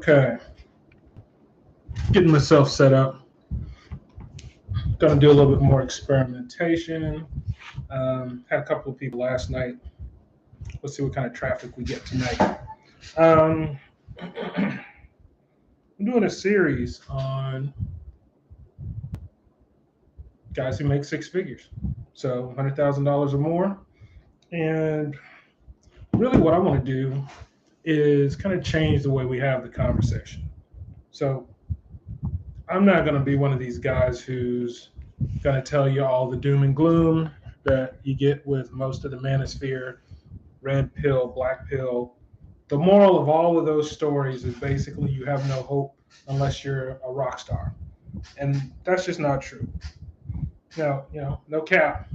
Okay, getting myself set up. Gonna do a little bit more experimentation. Had a couple of people last night. Let's see what kind of traffic we get tonight. Um, I'm doing a series on guys who make six figures, so $100,000 or more. And really, what I want to do is kind of change the way we have the conversation. So I'm not going to be one of these guys who's going to tell you all the doom and gloom that you get with most of the manosphere, red pill, black pill. The moral of all of those stories is basically you have no hope unless you're a rock star. And that's just not true. Now, no cap.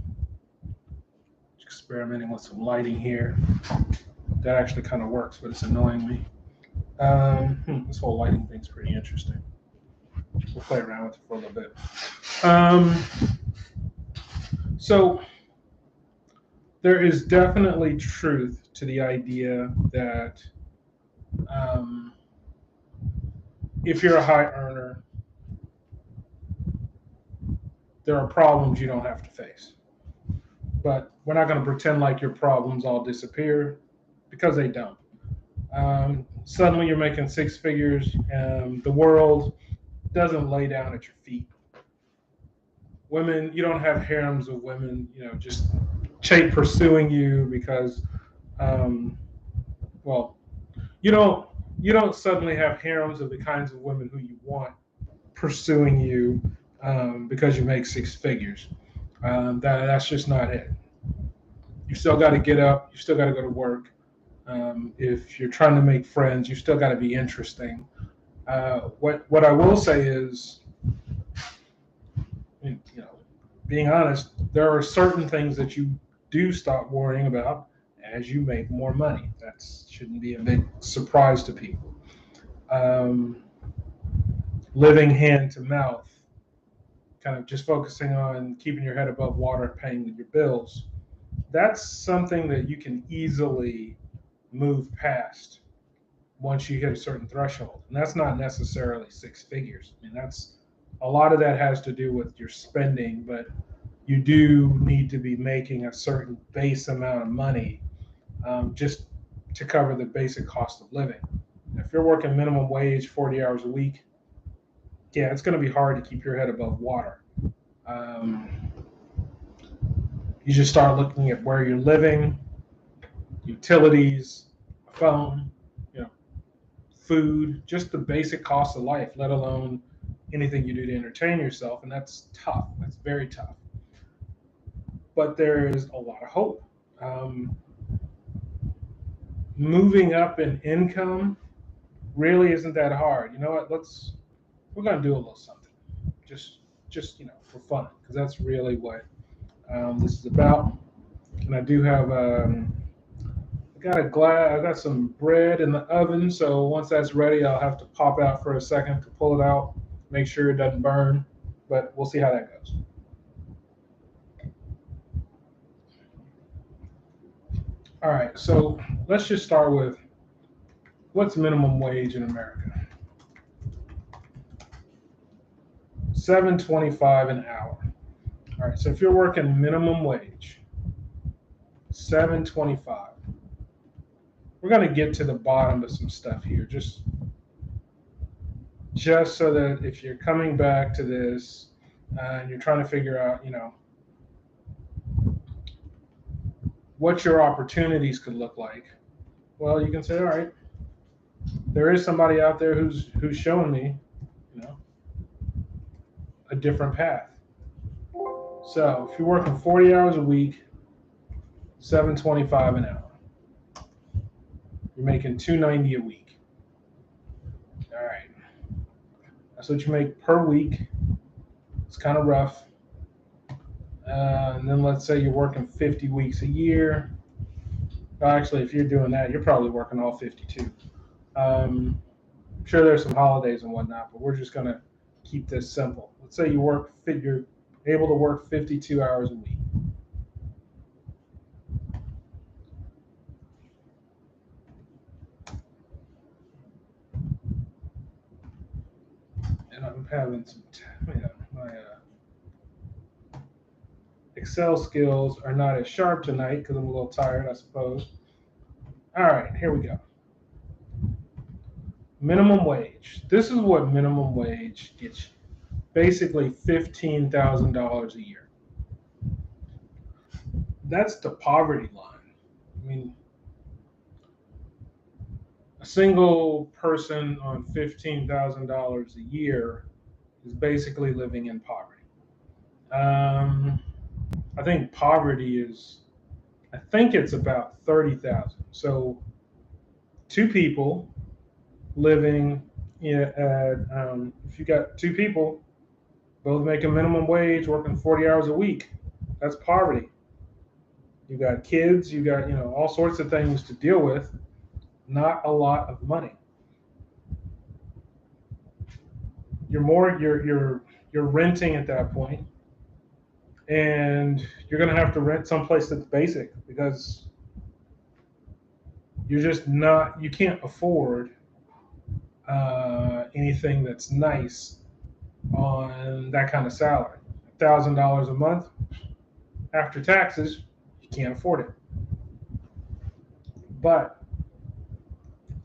Experimenting with some lighting here. That actually kind of works, but it's annoying me. This whole lighting thing's pretty interesting. We'll play around with it for a little bit. So there is definitely truth to the idea that if you're a high earner, there are problems you don't have to face. But we're not going to pretend like your problems all disappear, because they don't. Suddenly you're making six figures and the world doesn't lay down at your feet. Women, you don't have harems of women, just pursuing you because, well, you don't suddenly have harems of the kinds of women who you want pursuing you because you make six figures. That's just not it. You still got to get up. You still got to go to work. If you're trying to make friends, you still got to be interesting. What I will say is, being honest, there are certain things that you do stop worrying about as you make more money. That shouldn't be a big surprise to people. Living hand to mouth, kind of just focusing on keeping your head above water and paying your bills. That's something that you can easily move past once you hit a certain threshold. And that's not necessarily six figures. I mean, a lot of that has to do with your spending, but you do need to be making a certain base amount of money just to cover the basic cost of living. If you're working minimum wage, 40 hours a week, yeah, it's going to be hard to keep your head above water. You just start looking at where you're living, utilities, phone, food, just the basic cost of life, let alone anything you do to entertain yourself. And that's tough. That's very tough. But there is a lot of hope. Moving up in income really isn't that hard. You know what? We're going to do a little something. Just for fun, because that's really what this is about. And I do have I got some bread in the oven, so once that's ready, I'll have to pop out for a second to pull it out, make sure it doesn't burn, but we'll see how that goes. All right, so let's just start with what's minimum wage in America? $7.25 an hour. All right, so if you're working minimum wage, $7.25. We're going to get to the bottom of some stuff here, just so that if you're coming back to this and you're trying to figure out, what your opportunities could look like, well, you can say, all right, there is somebody out there who's showing me, a different path. So if you're working 40 hours a week, $7.25 an hour. You're making $290 a week. All right. That's what you make per week. It's kind of rough. And then let's say you're working 50 weeks a year. Actually, if you're doing that, you're probably working all 52. I'm sure there's some holidays and whatnot, but we're just going to keep this simple. Let's say you're able to work 52 hours a week. I'm having some, my Excel skills are not as sharp tonight because I'm a little tired, I suppose. All right, here we go. Minimum wage. This is what minimum wage gets you. Basically $15,000 a year. That's the poverty line. I mean, a single person on $15,000 a year is basically living in poverty. I think poverty is, I think it's about 30,000. So two people living if you got two people both making minimum wage, working 40 hours a week, that's poverty. You got kids, you got all sorts of things to deal with, not a lot of money. You're renting at that point, and you're going to have to rent someplace that's basic because you can't afford anything that's nice on that kind of salary. $1,000 a month after taxes, you can't afford it. But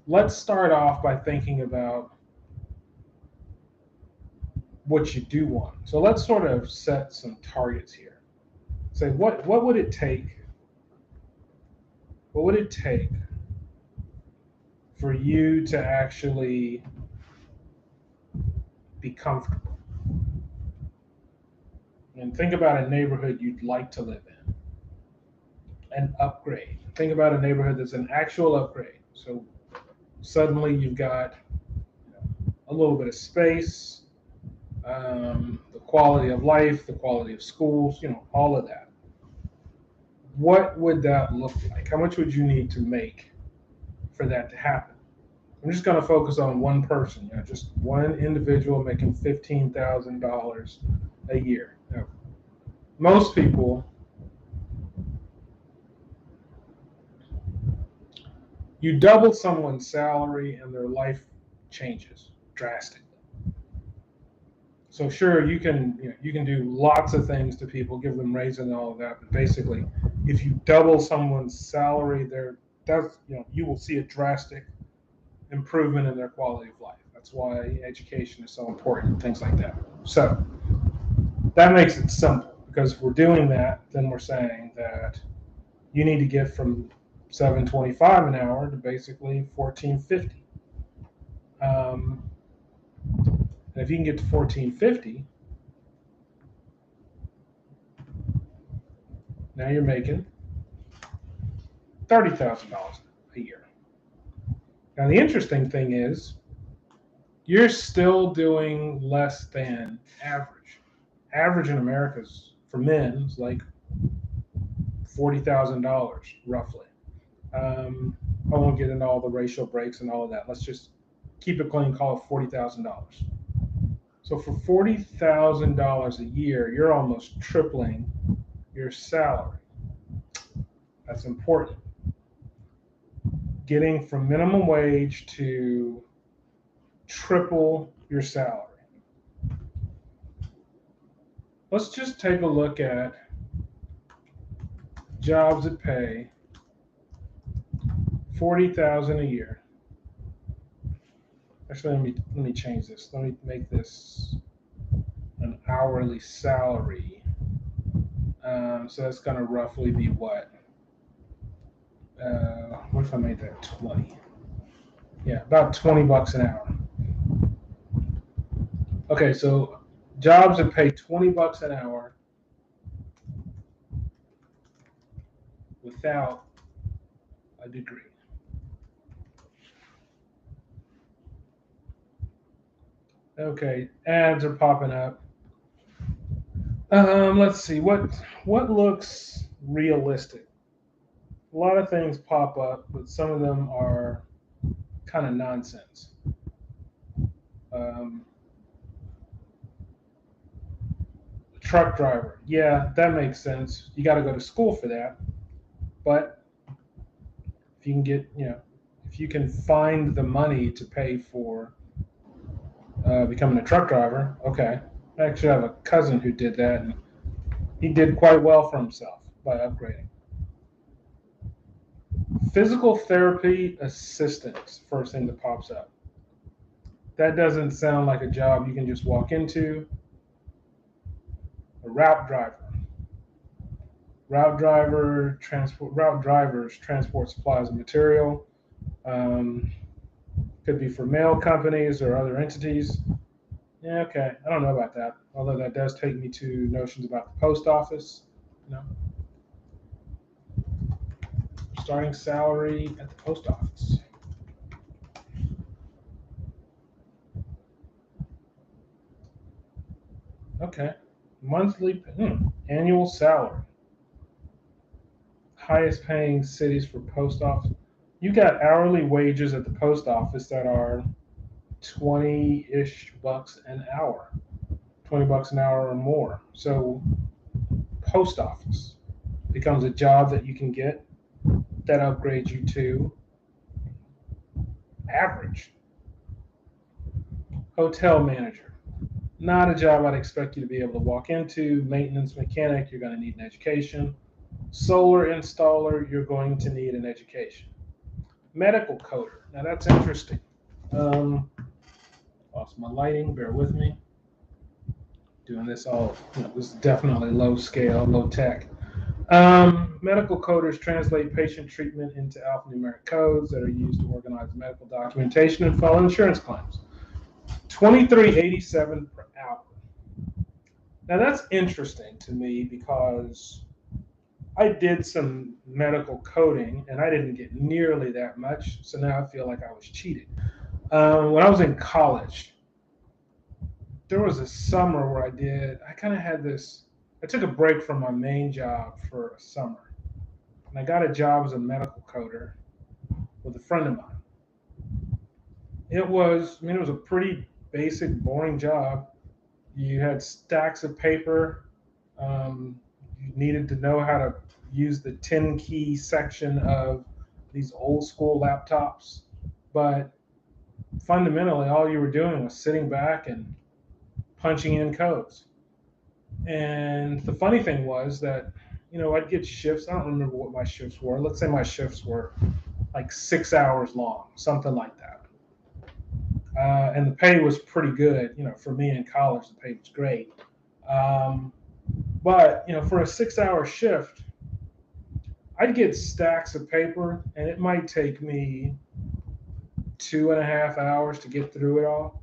let's start off by thinking about what you do want. So let's sort of set some targets here. Say what would it take? What would it take for you to actually be comfortable? And think about a neighborhood you'd like to live in. An upgrade. Think about a neighborhood that's an actual upgrade. So suddenly you've got a little bit of space, the quality of life, the quality of schools, all of that. What would that look like? How much would you need to make for that to happen? I'm just going to focus on one person, just one individual making $15,000 a year. Most people, you double someone's salary and their life changes drastically. So sure, you can do lots of things to people, give them raises and all of that, but basically, if you double someone's salary, you will see a drastic improvement in their quality of life. That's why education is so important, things like that. So that makes it simple, because if we're doing that, then we're saying that you need to get from $7.25 an hour to basically $14.50. And if you can get to $14.50, now you're making $30,000 a year. Now the interesting thing is, you're still doing less than average. Average in America is, for men, is like $40,000 roughly. I won't get into all the racial breaks and all of that. Let's just keep it clean, call it $40,000. So for $40,000 a year, you're almost tripling your salary. That's important. Getting from minimum wage to triple your salary. Let's just take a look at jobs that pay $40,000 a year. Actually, let me change this. Let me make this an hourly salary. So that's going to roughly be what? What if I made that 20? Yeah, about $20 an hour. Okay, so jobs that pay $20 an hour without a degree. Okay, ads are popping up. Let's see what looks realistic. A lot of things pop up, but some of them are kind of nonsense. Truck driver, yeah, that makes sense. You got to go to school for that, but if you can get, if you can find the money to pay for becoming a truck driver. Okay. I actually have a cousin who did that, and he did quite well for himself by upgrading. Physical therapy assistant, first thing that pops up. That doesn't sound like a job you can just walk into. A route driver. Route drivers transport supplies and material. Um, could be for mail companies or other entities. Yeah, okay. I don't know about that. Although that does take me to notions about the post office. You know, starting salary at the post office. Okay. Annual salary. Highest paying cities for post office. You got hourly wages at the post office that are 20-ish bucks an hour. 20 bucks an hour or more. So post office becomes a job that you can get that upgrades you to average. Hotel manager. Not a job I'd expect you to be able to walk into. Maintenance mechanic, you're going to need an education. Solar installer, you're going to need an education. Medical coder. Now that's interesting. Um, Lost my lighting. Bear with me. Doing this all. This is definitely low scale, low tech. Medical coders translate patient treatment into alphanumeric codes that are used to organize medical documentation and file insurance claims. $23.87 per hour. Now that's interesting to me because I did some medical coding and I didn't get nearly that much. So now I feel like I was cheated. When I was in college, there was a summer where I kind of had this, I took a break from my main job for a summer. And I got a job as a medical coder with a friend of mine. It was a pretty basic, boring job. You had stacks of paper. You needed to know how to use the 10 key section of these old school laptops. But fundamentally, all you were doing was sitting back and punching in codes. And the funny thing was that, I'd get shifts. I don't remember what my shifts were. Let's say my shifts were like 6 hours long, something like that. And the pay was pretty good. For me in college, the pay was great. Um, but for a 6 hour shift, I'd get stacks of paper, and it might take me 2.5 hours to get through it all.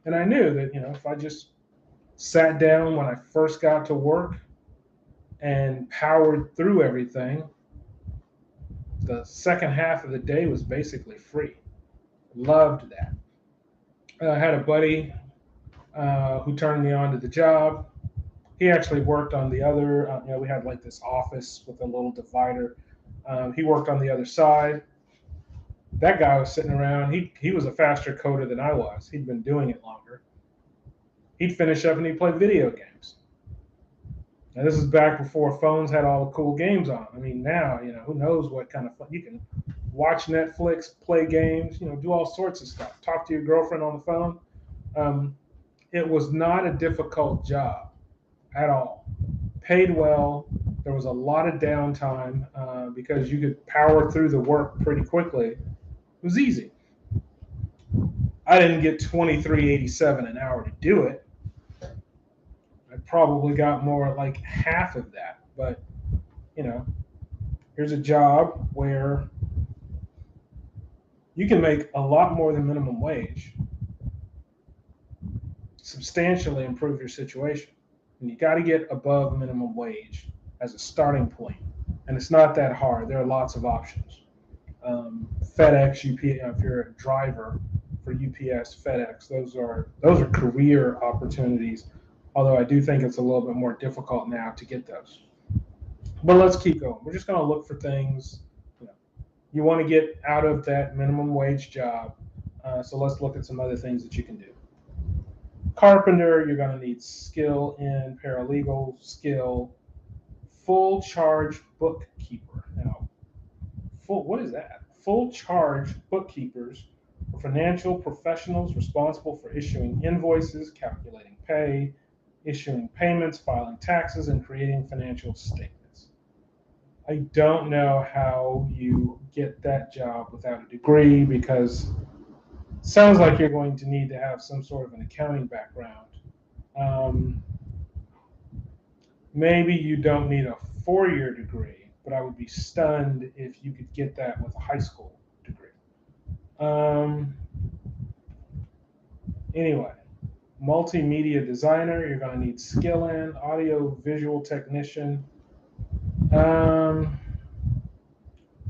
And I knew that if I just sat down when I first got to work and powered through everything, the second half of the day was basically free. Loved that. I had a buddy who turned me on to the job. He actually worked on the other, we had like this office with a little divider. He worked on the other side. That guy was sitting around. He was a faster coder than I was. He'd been doing it longer. He'd finish up and he'd play video games. And this is back before phones had all the cool games on. I mean, now, who knows what kind of fun you can watch Netflix, play games, do all sorts of stuff. Talk to your girlfriend on the phone. It was not a difficult job at all. Paid well. There was a lot of downtime because you could power through the work pretty quickly. It was easy. I didn't get 23.87 an hour to do it. I probably got more like half of that. But you know, here's a job where you can make a lot more than minimum wage, substantially improve your situation. And you got to get above minimum wage as a starting point. And it's not that hard. There are lots of options. FedEx, UPS, if you're a driver for UPS, FedEx, those are career opportunities. Although I do think it's a little bit more difficult now to get those. But let's keep going. We're just going to look for things. You want to get out of that minimum wage job. So let's look at some other things that you can do. Carpenter, you're going to need skill in paralegal, skill, full charge bookkeeper. Now, what is that? Full charge bookkeepers financial professionals responsible for issuing invoices, calculating pay, issuing payments, filing taxes, and creating financial statements. I don't know how you get that job without a degree because it sounds like you're going to need to have some sort of an accounting background. Um, Maybe you don't need a 4-year degree, but I would be stunned if you could get that with a high school degree. Um, anyway, multimedia designer, you're going to need skill in, audio visual technician. Um,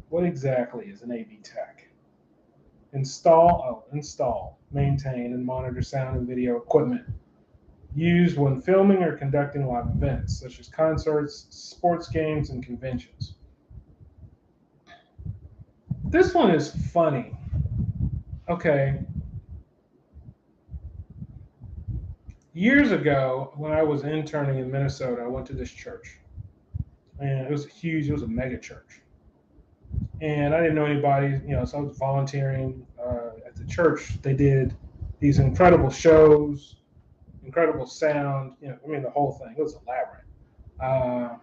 what exactly is an AV tech? Install, maintain, and monitor sound and video equipment used when filming or conducting live events, such as concerts, sports games, and conventions. This one is funny. Okay, years ago, when I was interning in Minnesota, I went to this church. And it was huge, it was a mega church. And I didn't know anybody, so I was volunteering at the church. They did these incredible shows, incredible sound, the whole thing. It was elaborate.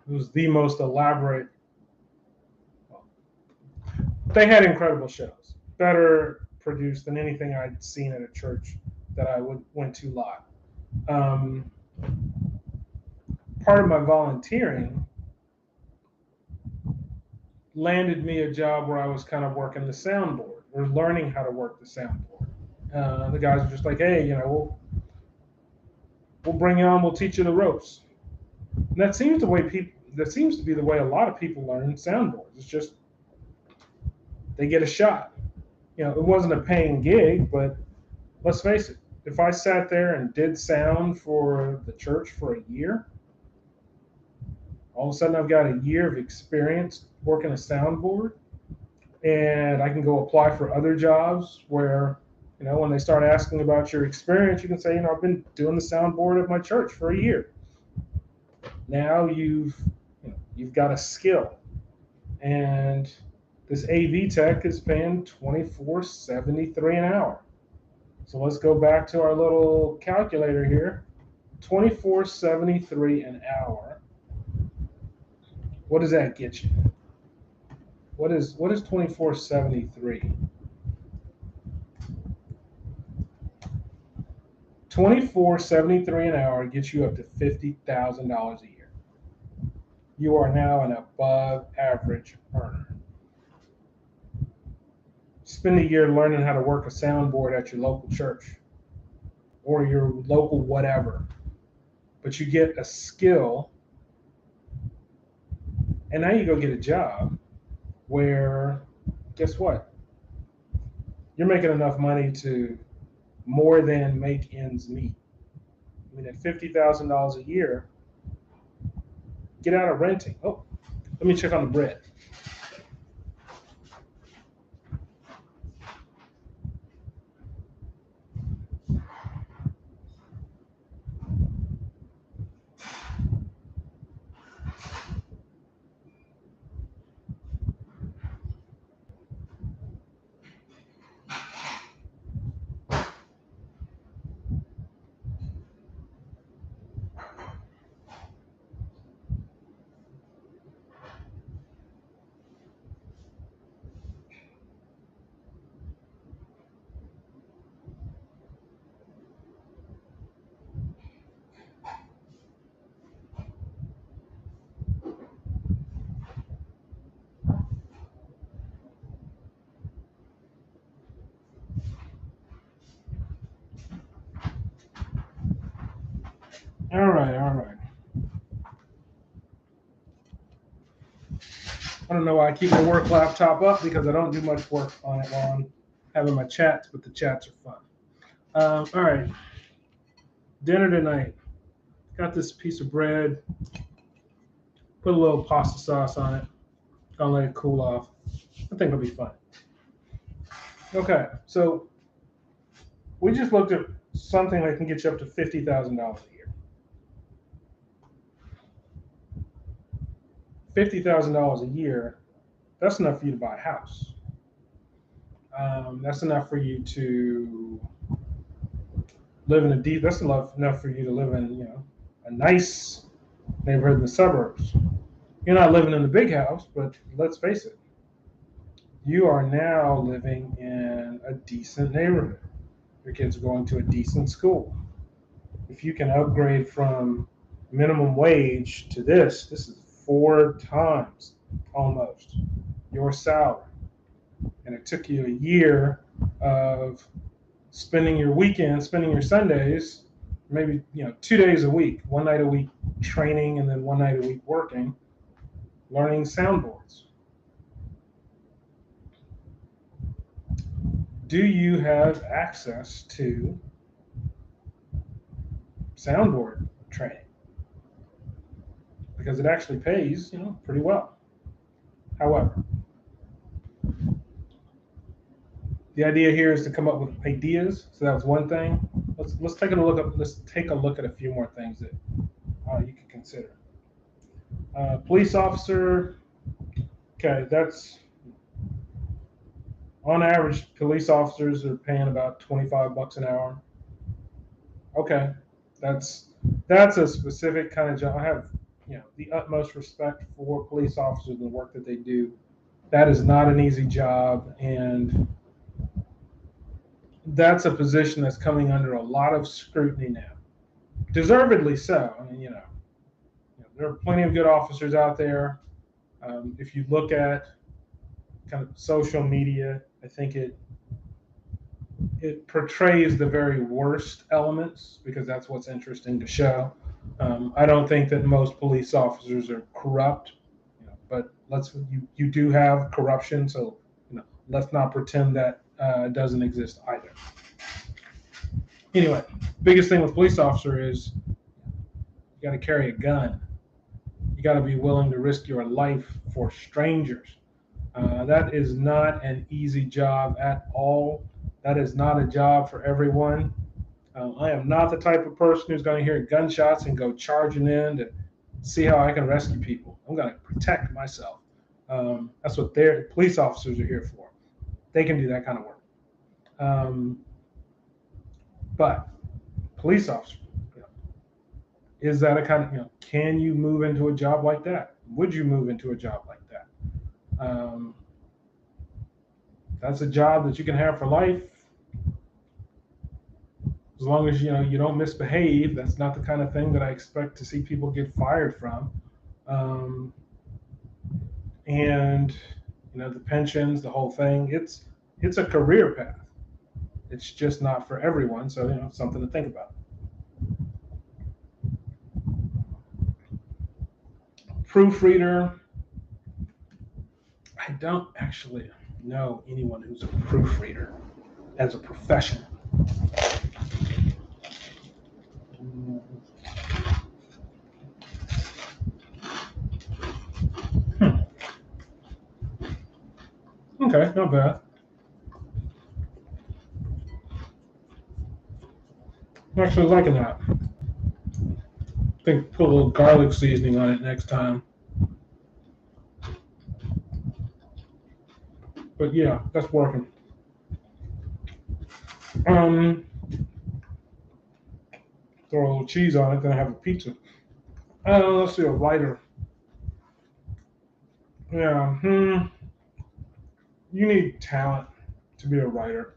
It was the most elaborate. They had incredible shows, better produced than anything I'd seen at a church that I went to live. Um, Part of my volunteering landed me a job where I was kind of working the soundboard or learning how to work the soundboard. The guys were just like, hey, we'll bring you on, we'll teach you the ropes. And that seems to be the way a lot of people learn soundboards. It's just they get a shot. It wasn't a paying gig, but let's face it, if I sat there and did sound for the church for a year, all of a sudden I've got a year of experience working a soundboard, and I can go apply for other jobs where, when they start asking about your experience, you can say, I've been doing the soundboard at my church for a year. Now you've got a skill, and this AV tech is paying $24.73 an hour. So let's go back to our little calculator here. $24.73 an hour. What does that get you? What is $24.73? $24.73 an hour gets you up to $50,000 a year. You are now an above average earner. Spend a year learning how to work a soundboard at your local church or your local whatever. But you get a skill, and now you go get a job where, guess what? You're making enough money to more than make ends meet. At $50,000 a year, get out of renting. Oh, let me check on the bread. All right. I don't know why I keep my work laptop up, because I don't do much work on it while I'm having my chats, but the chats are fun. All right. Dinner tonight. Got this piece of bread. Put a little pasta sauce on it. Gonna let it cool off. I think it'll be fun. Okay, so we just looked at something that can get you up to $50,000 a year. $50,000 a year, that's enough for you to buy a house. That's enough for you to live in a deep. That's enough for you to live in, a nice neighborhood in the suburbs. You're not living in the big house, but let's face it, you are now living in a decent neighborhood. Your kids are going to a decent school. If you can upgrade from minimum wage to this is 4 times almost your salary. And it took you a year of spending your weekends, spending your Sundays, maybe 2 days a week, one night a week training, and then one night a week working, learning soundboards. Do you have access to soundboard training? Because it actually pays, pretty well. However, the idea here is to come up with ideas. So that was one thing. Let's take a look at a few more things that you can consider. Police officer. Okay, that's on average. Police officers are paying about $25 an hour. Okay, that's a specific kind of job. I have the utmost respect for police officers and the work that they do. That is not an easy job, and that's a position that's coming under a lot of scrutiny now. Deservedly so. I mean, there are plenty of good officers out there. If you look at kind of social media, I think it portrays the very worst elements because that's what's interesting to show. I don't think that most police officers are corrupt, but you do have corruption, so let's not pretend that doesn't exist either. Anyway, biggest thing with police officer is you got to carry a gun. You got to be willing to risk your life for strangers. That is not an easy job at all. That is not a job for everyone. I am not the type of person who's going to hear gunshots and go charging in to see how I can rescue people. I'm going to protect myself. That's what their police officers are here for. They can do that kind of work. But police officer, is that a kind of, can you move into a job like that? Would you move into a job like that? That's a job that you can have for life. As long as you don't misbehave. That's not the kind of thing that I expect to see people get fired from. And the pensions, the whole thing. It's a career path. It's just not for everyone. So something to think about. Proofreader. I don't actually know anyone who's a proofreader as a profession. Okay, not bad. I'm actually liking that. I think put a little garlic seasoning on it next time. But yeah, that's working. Throw a little cheese on it, then I have a pizza. Let's see, a writer. Yeah, you need talent to be a writer.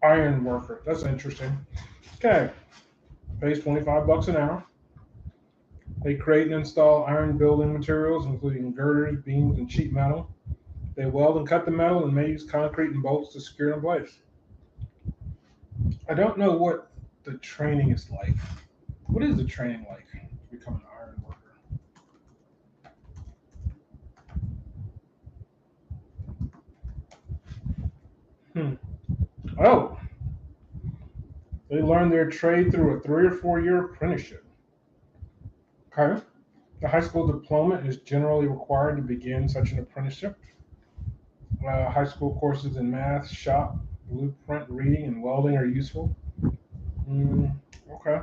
Iron worker, that's interesting. Okay, pays $25 an hour. They create and install iron building materials, including girders, beams, and sheet metal. They weld and cut the metal and may use concrete and bolts to secure it in place. I don't know what the training is like. What is the training like to become an iron worker? Oh, they learn their trade through a 3 or 4 year apprenticeship. Okay. The high school diploma is generally required to begin such an apprenticeship. High school courses in math, shop, blueprint reading, and welding are useful. Okay.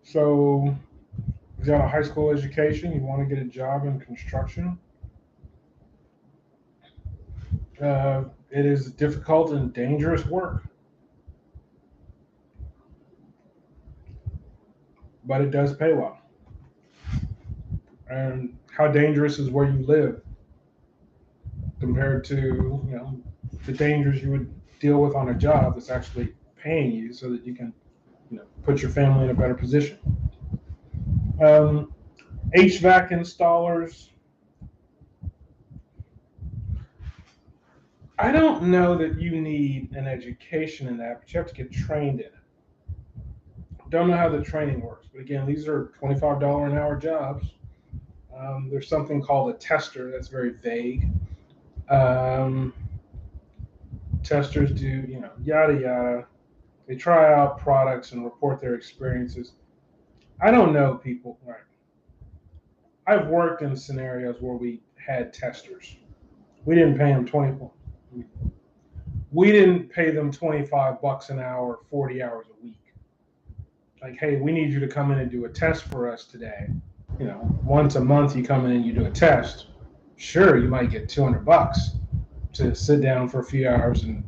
So, you got a high school education, you want to get a job in construction. It is difficult and dangerous work, but it does pay well. And how dangerous is where you live compared to the dangers you would deal with on a job that's actually paying you so that you can put your family in a better position. Um, HVAC installers. I don't know that you need an education in that, but you have to get trained in it. Don't know how the training works, but again, these are $25 an hour jobs. There's something called a tester that's very vague. Um, Testers do, yada yada. They try out products and report their experiences. I don't know people. Right. I've worked in scenarios where we had testers. We didn't pay them 20. We didn't pay them $25 an hour, 40 hours a week. Like, hey, we need you to come in and do a test for us today. Once a month you come in and you do a test. Sure, you might get $200 to sit down for a few hours and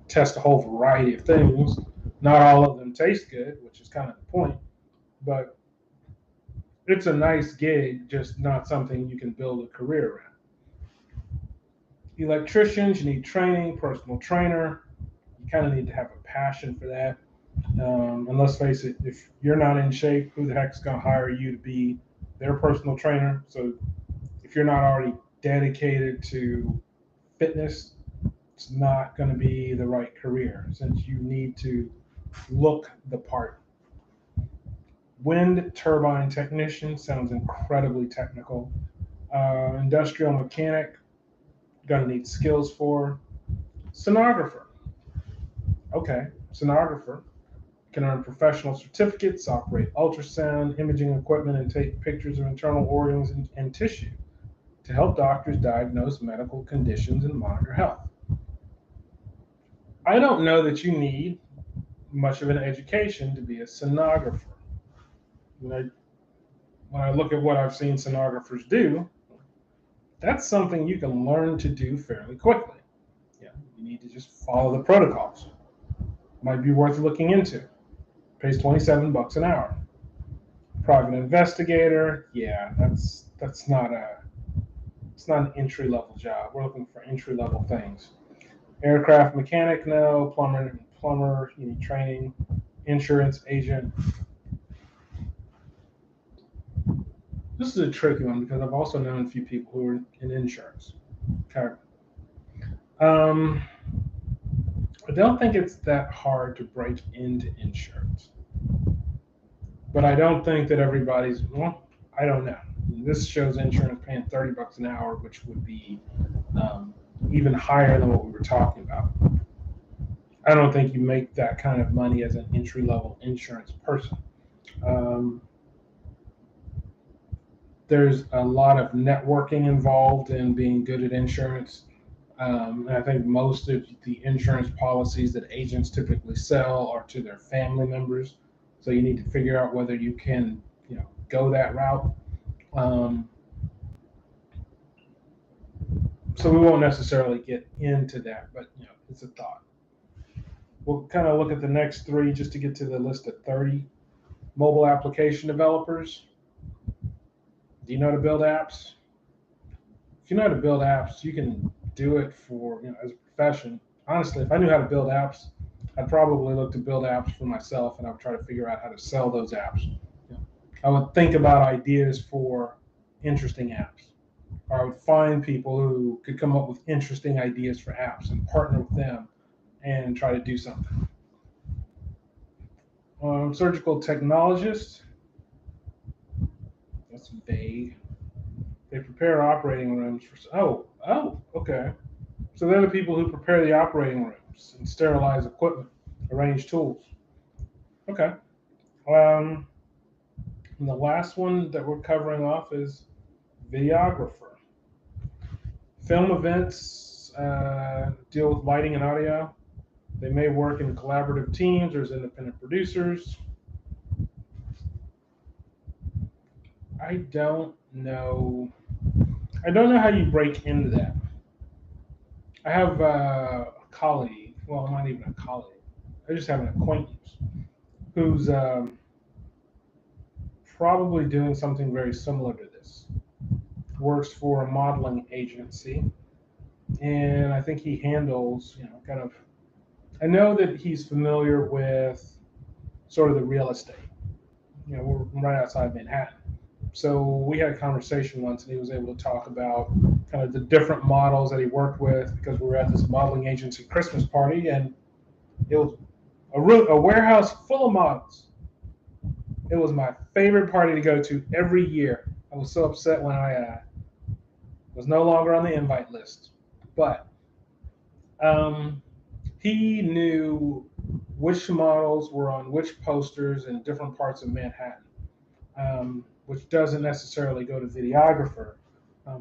test a whole variety of things. Not all of them taste good, which is kind of the point, but it's a nice gig, just not something you can build a career around. Electricians, you need training, personal trainer. You kind of need to have a passion for that. And let's face it, if you're not in shape, who the heck's going to hire you to be their personal trainer? So if you're not already dedicated to fitness, it's not going to be the right career since you need to look the part. Wind turbine technician sounds incredibly technical. Industrial mechanic, going to need skills for. Sonographer. Okay, sonographer can earn professional certificates, operate ultrasound, imaging equipment, and take pictures of internal organs and tissue to help doctors diagnose medical conditions and monitor health. I don't know that you need much of an education to be a sonographer. When I look at what I've seen sonographers do, that's something you can learn to do fairly quickly. You need to just follow the protocols. Might be worth looking into. Pays $27 an hour. Private investigator, yeah, that's not it's not an entry level job. We're looking for entry level things. Aircraft mechanic, no. Plumber, you need training. Insurance agent. This is a tricky one because I've also known a few people who are in insurance. Okay. I don't think it's that hard to break into insurance. But I don't think that everybody's, well, I don't know. This shows insurance paying $30 an hour, which would be even higher than what we were talking about. I don't think you make that kind of money as an entry level insurance person. There's a lot of networking involved in being good at insurance. And I think most of the insurance policies that agents typically sell are to their family members. So you need to figure out whether you can, go that route. So we won't necessarily get into that, but it's a thought. We'll kind of look at the next three just to get to the list of 30. Mobile application developers. Do you know how to build apps? If you know how to build apps, you can do it for, as a profession. Honestly, if I knew how to build apps, I'd probably look to build apps for myself, and I would try to figure out how to sell those apps. I would think about ideas for interesting apps. Or I would find people who could come up with interesting ideas for apps and partner with them and try to do something. Surgical technologist. That's vague. They prepare operating rooms for. Okay. So they're the people who prepare the operating rooms and sterilize equipment, arrange tools. Okay. And the last one that we're covering off is videographer. Film events deal with lighting and audio. They may work in collaborative teams or as independent producers. I don't know how you break into that. I have a colleague, well, not even a colleague, I just have an acquaintance who's probably doing something very similar to this. Works for a modeling agency, and I think he handles, kind of. I know that he's familiar with sort of the real estate. We're right outside Manhattan. So we had a conversation once, and he was able to talk about kind of the different models that he worked with because we were at this modeling agency Christmas party, and it was a warehouse full of models. It was my favorite party to go to every year. I was so upset when I was no longer on the invite list, but um, he knew which models were on which posters in different parts of Manhattan, which doesn't necessarily go to videographer.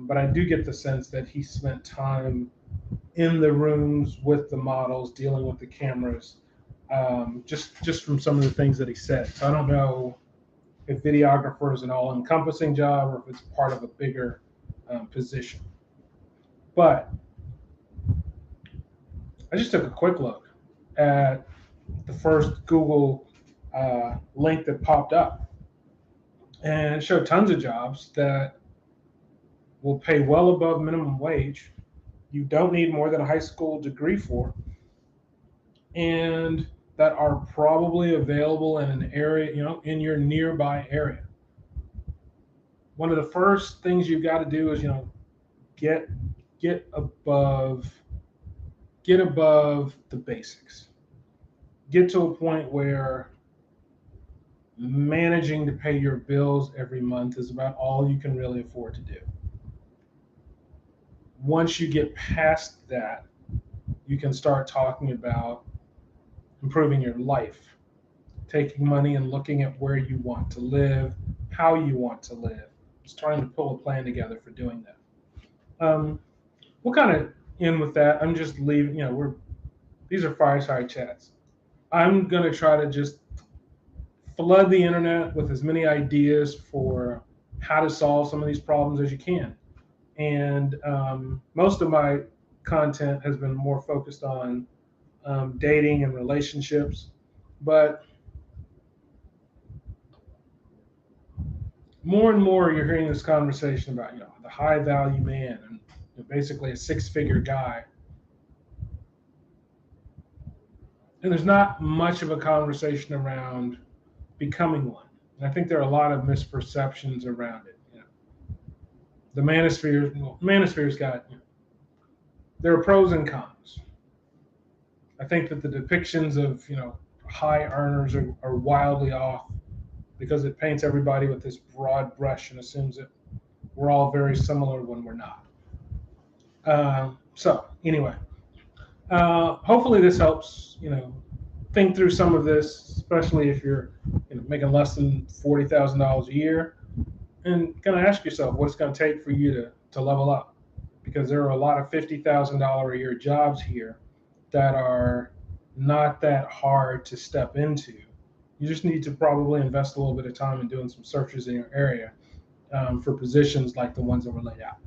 But I do get the sense that he spent time in the rooms with the models, dealing with the cameras, just from some of the things that he said. So I don't know if videographer is an all-encompassing job or if it's part of a bigger position. But I just took a quick look at the first Google link that popped up, and it showed tons of jobs that will pay well above minimum wage. You don't need more than a high school degree for, and that are probably available in an area, in your nearby area. One of the first things you've got to do is, get get above get above the basics. Get to a point where managing to pay your bills every month is about all you can really afford to do. Once you get past that, you can start talking about improving your life, taking money and looking at where you want to live, how you want to live, just trying to pull a plan together for doing that. We'll kind of end with that. I'm just leaving, these are fireside chats. I'm going to try to just flood the internet with as many ideas for how to solve some of these problems as you can. And most of my content has been more focused on dating and relationships, but more and more you're hearing this conversation about the high value man and basically a six-figure guy, and there's not much of a conversation around becoming one. And I think there are a lot of misperceptions around it. The manosphere's got, there are pros and cons. I think that the depictions of high earners are wildly off because it paints everybody with this broad brush and assumes that we're all very similar when we're not. So anyway, hopefully this helps think through some of this, especially if you're making less than $40,000 a year, and kind of ask yourself what it's going to take for you to level up, because there are a lot of $50,000 a year jobs here that are not that hard to step into. You just need to probably invest a little bit of time in doing some searches in your area for positions like the ones that were laid out.